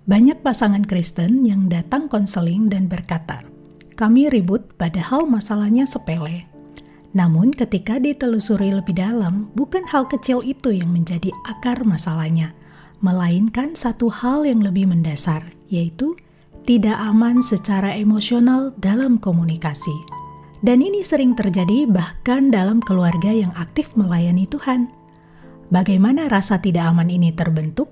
Banyak pasangan Kristen yang datang konseling dan berkata, "Kami ribut padahal masalahnya sepele." Namun ketika ditelusuri lebih dalam, bukan hal kecil itu yang menjadi akar masalahnya, melainkan satu hal yang lebih mendasar, yaitu tidak aman secara emosional dalam komunikasi. Dan ini sering terjadi bahkan dalam keluarga yang aktif melayani Tuhan. Bagaimana rasa tidak aman ini terbentuk?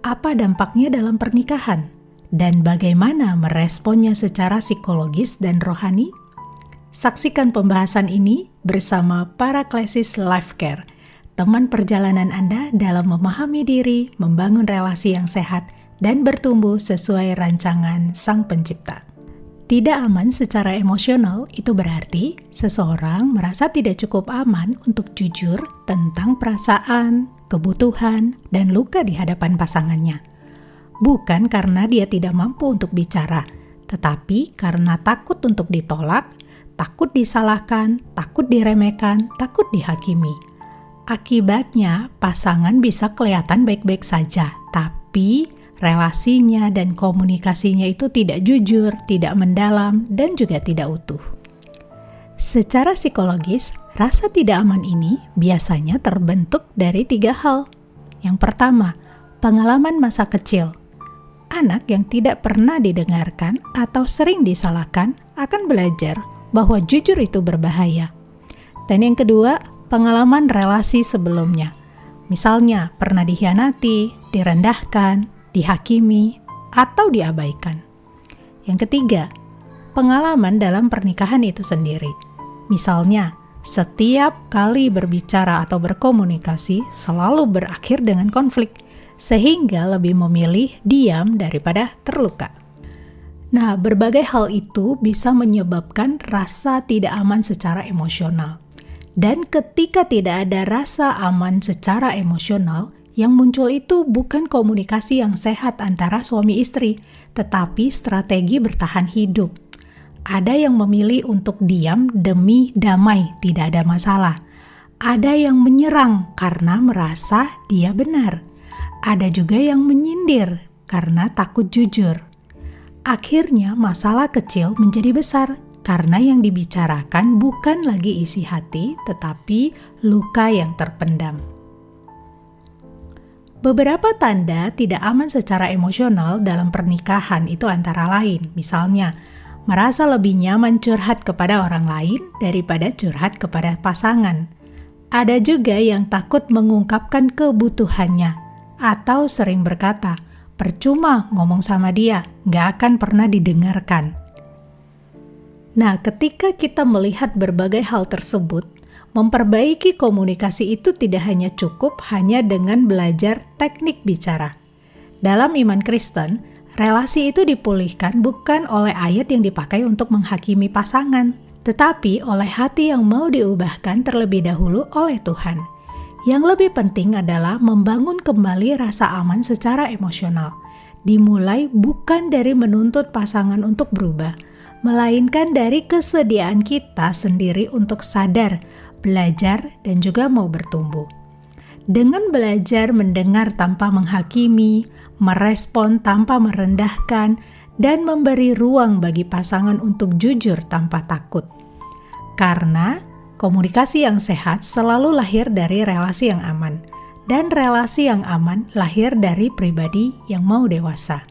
Apa dampaknya dalam pernikahan? Dan bagaimana meresponnya secara psikologis dan rohani? Saksikan pembahasan ini bersama Paraklesis Life Care, teman perjalanan Anda dalam memahami diri, membangun relasi yang sehat, dan bertumbuh sesuai rancangan Sang Pencipta. Tidak aman secara emosional itu berarti seseorang merasa tidak cukup aman untuk jujur tentang perasaan, kebutuhan, dan luka di hadapan pasangannya. Bukan karena dia tidak mampu untuk bicara, tetapi karena takut untuk ditolak, takut disalahkan, takut diremehkan, takut dihakimi. Akibatnya, pasangan bisa kelihatan baik-baik saja, tapi relasinya dan komunikasinya itu tidak jujur, tidak mendalam, dan juga tidak utuh. Secara psikologis, rasa tidak aman ini biasanya terbentuk dari 3 hal. Yang pertama, pengalaman masa kecil. Anak yang tidak pernah didengarkan atau sering disalahkan akan belajar bahwa jujur itu berbahaya. Dan yang kedua, pengalaman relasi sebelumnya. Misalnya, pernah dikhianati, direndahkan, dihakimi, atau diabaikan. Yang ketiga, pengalaman dalam pernikahan itu sendiri. Misalnya, setiap kali berbicara atau berkomunikasi selalu berakhir dengan konflik, sehingga lebih memilih diam daripada terluka. Nah, berbagai hal itu bisa menyebabkan rasa tidak aman secara emosional. Dan ketika tidak ada rasa aman secara emosional, yang muncul itu bukan komunikasi yang sehat antara suami istri, tetapi strategi bertahan hidup. Ada yang memilih untuk diam demi damai, tidak ada masalah. Ada yang menyerang karena merasa dia benar. Ada juga yang menyindir karena takut jujur. Akhirnya masalah kecil menjadi besar karena yang dibicarakan bukan lagi isi hati, tetapi luka yang terpendam. Beberapa tanda tidak aman secara emosional dalam pernikahan itu antara lain, misalnya, merasa lebih nyaman curhat kepada orang lain daripada curhat kepada pasangan. Ada juga yang takut mengungkapkan kebutuhannya, atau sering berkata, percuma ngomong sama dia, gak akan pernah didengarkan. Nah, ketika kita melihat berbagai hal tersebut, memperbaiki komunikasi itu tidak hanya cukup hanya dengan belajar teknik bicara. Dalam iman Kristen, relasi itu dipulihkan bukan oleh ayat yang dipakai untuk menghakimi pasangan, tetapi oleh hati yang mau diubahkan terlebih dahulu oleh Tuhan. Yang lebih penting adalah membangun kembali rasa aman secara emosional. Dimulai bukan dari menuntut pasangan untuk berubah, melainkan dari kesediaan kita sendiri untuk sadar, belajar, dan juga mau bertumbuh. Dengan belajar mendengar tanpa menghakimi, merespon tanpa merendahkan, dan memberi ruang bagi pasangan untuk jujur tanpa takut. Karena komunikasi yang sehat selalu lahir dari relasi yang aman, dan relasi yang aman lahir dari pribadi yang mau dewasa.